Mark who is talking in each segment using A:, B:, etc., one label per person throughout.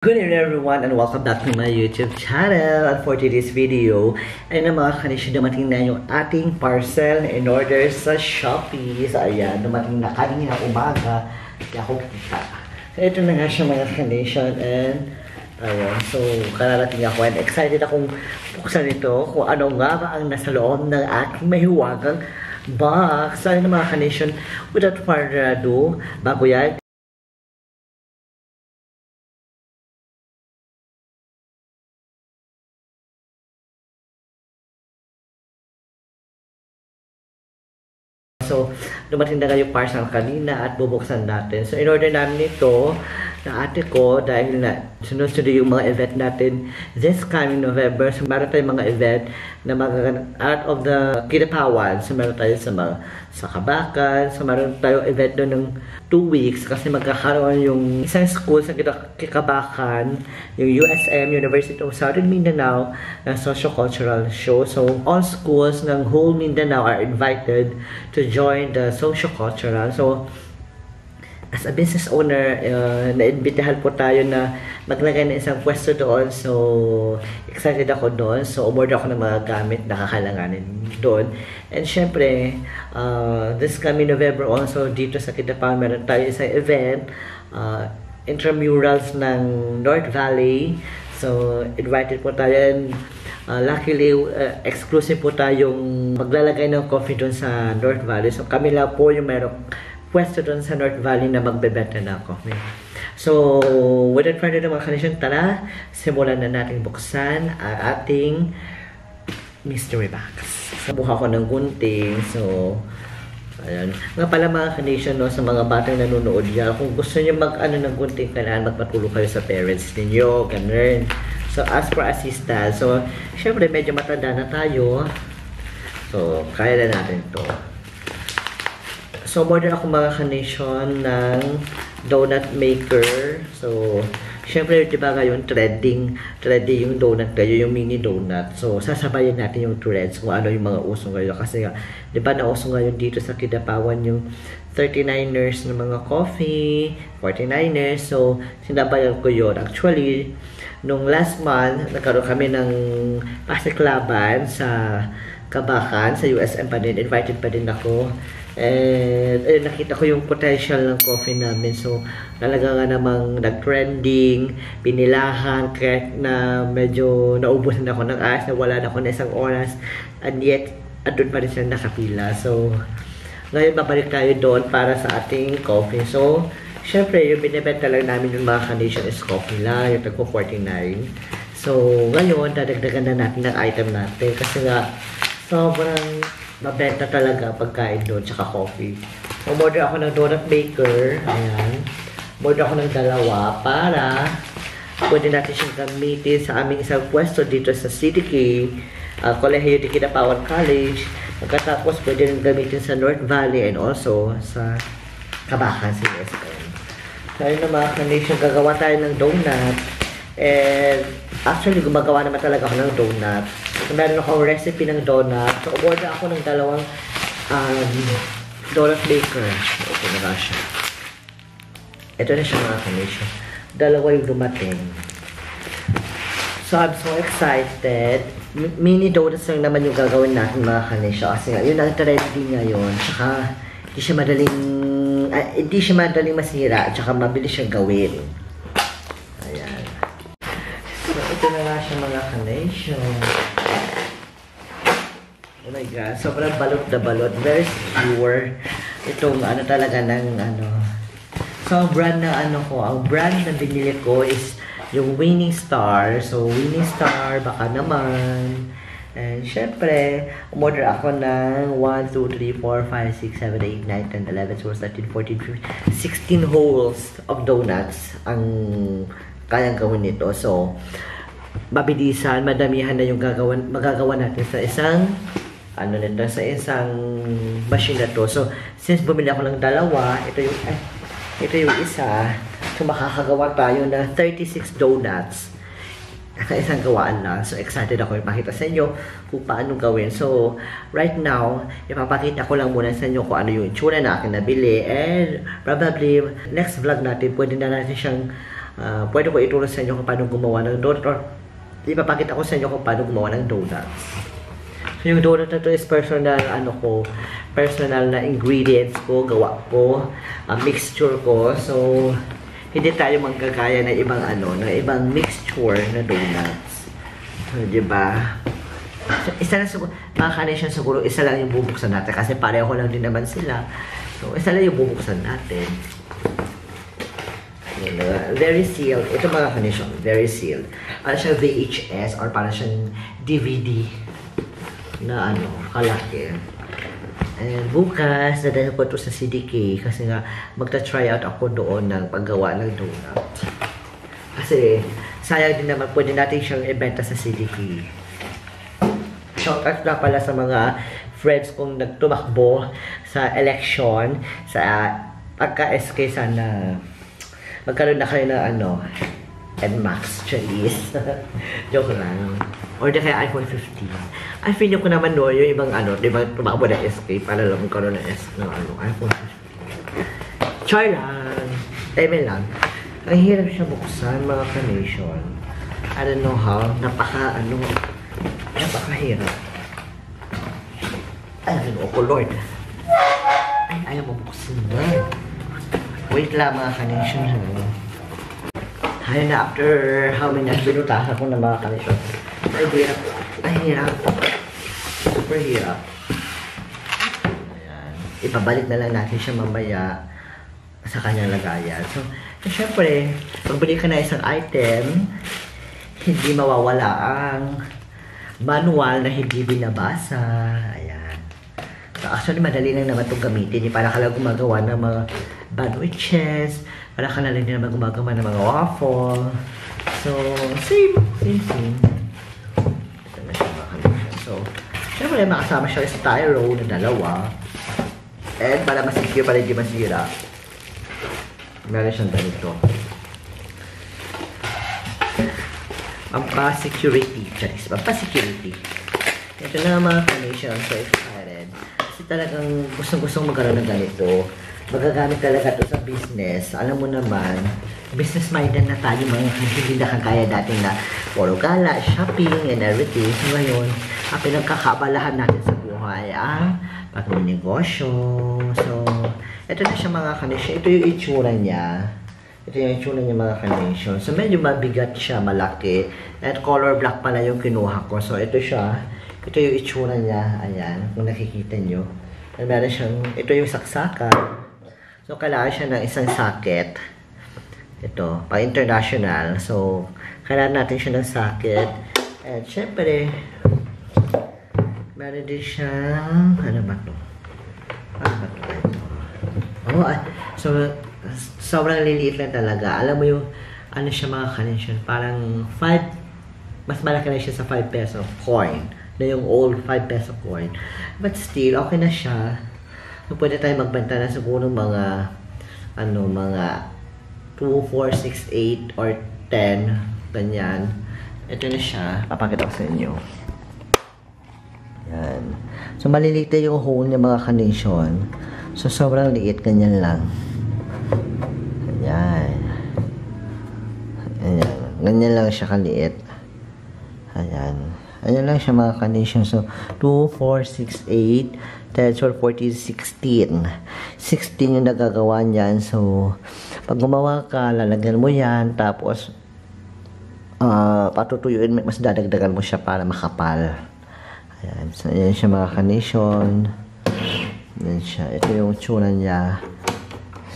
A: Good evening everyone and welcome back to my YouTube channel. And for today's video ay na mga kanisyo, dumating na yung ating parcel in order sa Shopee. So ayan, dumating na kanina umaga. Kaya ako kita. So ito na nga siya mga kanisyo and ayan, so kararating ako and excited akong buksan ito kung ano nga ba ang nasa loob ng aking mahiwagang box. So ayan na mga kanisyo, without further ado, bago yan, so, dumating na yung parcel kanina at bubuksan natin. So, in order namin ito na ate ko dahil na sunod-sunod yung mga event natin this coming November. So, meron tayong mga event na out of the Kinapawan. So, meron tayo sa Kabakan. So, meron tayong event doon ng 2 weeks kasi magkakaroon yung isang school sa Kabakan, yung USM, University of Southern Mindanao, ng socio-cultural show. So, all schools ng whole Mindanao are invited to join the socio-cultural. So, as a business owner, naimbitahan po tayo na maglagay ng isang pwesto doon. So, excited ako doon. So, umorder ako ng mga gamit na kakailanganin doon. And syempre, this coming November also, dito sa Kinapawan, meron tayo isang event, intramurals ng North Valley. So, invited po tayo and luckily, exclusive po tayong maglalagay ng coffee doon sa North Valley. So, kami lang po yung merong pwesto doon sa North Valley na magbebenta ng coffee. So, without further ado mga kanisyon, tara, simulan na natin buksan ang ating mystery box. Sabuha ko ng gunting. So, ayan. Nga pala mga kanisyon, no, sa mga batang nanonood dyan, kung gusto nyo mag-ano ng gunting, kailangan magpatulong kayo sa parents ninyo, ganun. So, ask for assistance. So, syempre, medyo matanda na tayo. So, kaya na natin to. So, order ako mga kanisyon ng donut maker. So, syempre, diba ngayon, threading yung donut kayo, yung mini donut. So, sasabayan natin yung threads kung ano yung mga uso ngayon. Kasi nga, diba nauso ngayon dito sa Kinapawan yung 39ers ng mga coffee, 49ers. So, sinabayan ko yun. Actually, nung last month, nagkaroon kami ng pasiklaban sa Kabakan, sa USM pa din. Invited pa din ako. And nakita ko yung potential ng coffee namin. So, talaga nga namang nag-trending, pinilahan, kahit na medyo naubusan ako ng aas, na wala na ako na isang oras. And yet, andun pa rin siya nakapila. So, ngayon babalik tayo doon para sa ating coffee. So, syempre, yung binibenta lang namin yung mga condition is coffee lang, yung tagpo 49. So, ngayon, dadagdagan na natin ng item natin. Kasi nga, sobrang mabenta talaga pagkain doon, tsaka coffee. So, order ako ng donut maker. Ayan. Order ako ng dalawa para pwede natin siyang gamitin sa aming isang pwesto dito sa CDK, Colegio de Kinapawan College. Pagkatapos, pwede rin gamitin sa North Valley and also sa Kabakan, sa USM. So, ayun na mga kanation, gagawa tayo ng donut. And actually, gumagawa naman talaga ako ng donut. So, meron akong recipe ng donut. So, order ako ng dalawang donut maker. Okay na ba siya? Ito na siya mga kanisyo. Dalawa yung dumating. So, I'm so excited. Mini donuts lang naman yung gagawin natin mga kanisyo. Kasi nga, yun ang trending ngayon. Tsaka, hindi siya madaling masira. Tsaka, mabilis siyang gawin. Ayan. So, ito na nga siya mga kanisyo. Oh my God, sobrang balot na balot. Very secure. Itong ano talaga ng ano. So, brand na ano ko, ang brand na binili ko is yung Winning Star. So, Winning Star, baka naman. And syempre, umorder ako ng 1, 2, 3, 4, 5, 6, 7, 8, 9, 10, 11, 12, 13, 14, 15, 16 holes of donuts ang kayang gawin nito. So, mabilisan, madamihan na yung magagawa natin sa isang sa isang machine na to. So, since bumili ako ng dalawa, ito yung isa. So, makakagawa tayo ng 36 donuts sa isang gawaan lang. So, excited ako ipakita sa inyo kung paano gawin. So, right now, ipapakita ko lang muna sa inyo kung ano yung itsura na akin nabili. And, probably, next vlog natin, pwede na natin siyang pwede ko ituro sa inyo kung paano gumawa ng donut or ipapakita ko sa inyo kung paano gumawa ng donuts. So, yung donut na to is personal, personal na ingredients ko, gawa ko, mixture ko. So, hindi tayo magkakaya ng ibang ng ibang mixture na donuts. So, diba? So, isa lang siguro, mga kanisyon siguro, isa lang yung bubuksan natin kasi pareho lang din naman sila. So, isa lang yung bubuksan natin. Very sealed. Ito mga kanisyon, very sealed. Para siyang VHS or para siyang DVD na kalaki. And bukas, dadalhin ko ito sa CDK kasi nga magta-try out ako doon ng paggawa ng donut. Kasi sayang din naman, pwede natin siyang ibenta sa CDK. Shout out na pala sa mga friends kong nagtumakbo sa election, sa pagka-SK sana magkaroon na kayo ng NMAX, Chinese. Joke lang. Or di kaya iPhone 15. I feel ko naman no, yung ibang diba tumakbo na SK para lang magkaroon ng iPhone 15. Char lang. Eme lang. Ang hirap siya buksan, mga ka-nation. I don't know how. Napakahirap. Ay, ko Lord. Ay, ayaw mo buksan na. Wait lang, mga ka-nation. Ayun na, after how many years, binutasan ko na mga ka-nation. Ay, hirap. Super hirap. Ayan. Ipabalik na lang natin siya mamaya sa kanyang lagayan. So, syempre, pagbili ka na isang item, hindi mawawala ang manual na hindi binabasa. Ayan. So, actually, madali lang naman itong gamitin. Para ka lang gumagawa ng mga sandwiches, para ka lang din naman gumagawa ng mga waffle. So, same. So, syempre, makasama siya sa styro na dalawa. And para masecure, para hindi masira, meron siyang ganito. Pampa-security. Pampa-security. Ito na mga ka-nation. So excited. Kasi talagang gustong-gustong magkaroon ng ganito. Magagamit talaga ito sa business. Alam mo naman, business-minded na tayo mga hindi nakakaya dating na puro gala, shopping, and everything. So ngayon, ang pinagkakabalahan natin sa buhay ang pag-negosyo. So, ito na siya mga ka-nation. Ito yung itsura niya. Ito yung itsura niya mga ka-nation. So, medyo mabigat siya, malaki. At color black pala yung kinuha ko. So, ito siya. Ito yung itsura niya. Ayan, kung nakikita nyo. And meron siyang, ito yung saksakan. So, kailangan siya ng isang socket. Ito, pang-international. So, kailangan natin siya ng socket. And, syempre, meron din siyang, ano ba ito? Oh, so, sobrang liliit lang talaga. Alam mo yung, siya mga ka-nation, parang 5, mas malaki na siya sa 5 peso coin. Na yung old 5 peso coin. But still, okay na siya. So, pwede tayo magbenta na siguro mga, mga 2, 4, 6, 8, or 10. Ganyan. Ito na siya. Papakita ko sa inyo. Yan. So, maliliit yung hole niya mga ka-nation. So, sobrang liit. Ganyan lang. Ayan. Ayan. Ganyan lang siya kaliit. Ayan. Ayan lang siya mga ka-nation. So, 2, 4, 6, 8, 10, 12, 14, 16. 16 yung nagagawa niyan. So, pag gumawa ka, lalagyan mo yan. Tapos, patutuyuin, mas dadagdagan mo siya para makapal. Ayan. So, ayan siya mga ka-nation. Ayan siya. Ito yung tsura niya.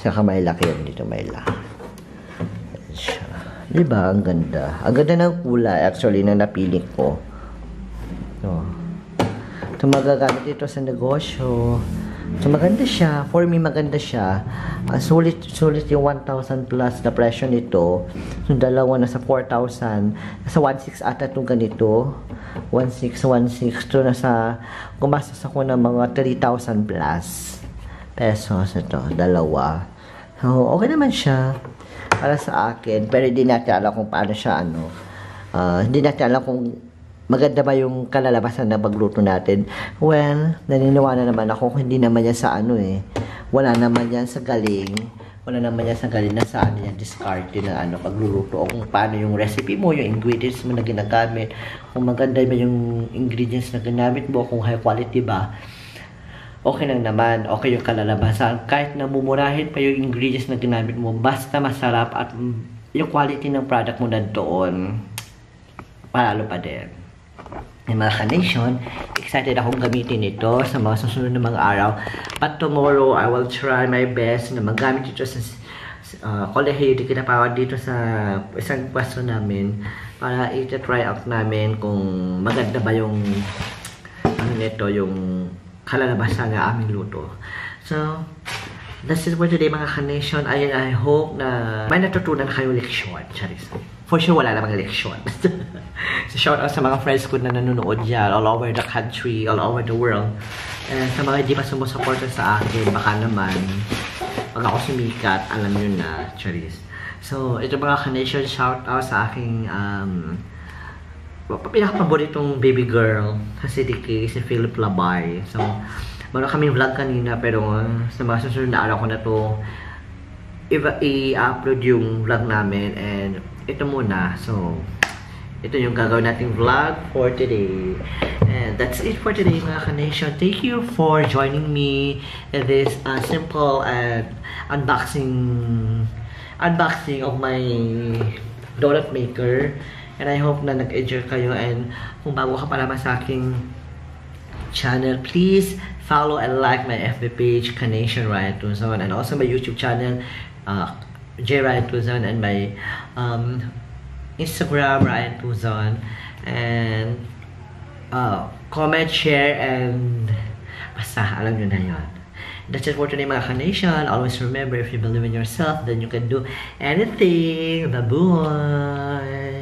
A: Saka may laki yun. Dito may laki. Ayan siya. Diba? Ang ganda. Ang ganda ng kulay. Actually, na napili ko. So, ito magagamit ito sa negosyo. So, maganda siya. For me, maganda siya. Sulit yung 1,000 plus na presyo nito. So, dalawa nasa 4,000. Nasa 1,600 ata itong ganito. 1,616. Ito nasa, gumastos ako ng mga 3,000 plus pesos. Ito, dalawa. So, okay naman siya. Para sa akin. Pero hindi natin alam kung paano siya, hindi natin alam kung maganda ba yung kalalabasan na pagluto natin. Well, naniniwala naman ako hindi naman yan sa wala naman yan sa galing. wala naman yan sa galing na sa ano yan, discard na ano, pagluluto o kung paano yung recipe mo, yung ingredients mo na ginagamit, kung maganda ba yung ingredients na ginamit mo, kung high quality ba, okay lang naman, okay yung kalalabasan. Kahit namumurahin pa yung ingredients na ginamit mo, basta masarap at yung quality ng product mo na doon, palalo pa din. Yung mga Ka-Nation, excited akong gamitin ito sa mga susunod na mga araw. But tomorrow, I will try my best na magamit ito sa kolehiyo di kinapawad dito sa isang pwesto namin para i-try out namin kung maganda ba yung ano nito, yung kalalabasan ng aming luto. So, that's it for today mga Ka-Nation. I hope na may natutunan kayo leksyon. Charis. For sure, wala namang leksyon. So, shout out sa mga friends ko na nanonood dyan all over the country, all over the world. And sa mga di pa sumusuporta sa akin, baka naman, pag ako sumikat, alam nyo na, Charis. So, ito mga Ka-Nation, shout out sa aking pinakapaboritong baby girl sa CDK, si Philip Labay. So, meron kaming vlog kanina pero sa mga susunod na araw ko na to i-upload yung vlog namin and ito muna. So, ito yung gagawin nating vlog for today. And that's it for today mga Ka-Nation. Thank you for joining me in this simple and unboxing of my donut maker. And I hope na nag-enjoy kayo and kung bago ka pa naman sa aking channel, please follow and like my FB page, Ka-Nation Ryan Tuzon, and also my YouTube channel, J Ryan Tuzon, and my Instagram, Ryan Tuzon, and comment, share, and basta, alam nyo na yun. That's it for today mga Ka-Nation. Always remember, if you believe in yourself, then you can do anything. Bye-bye!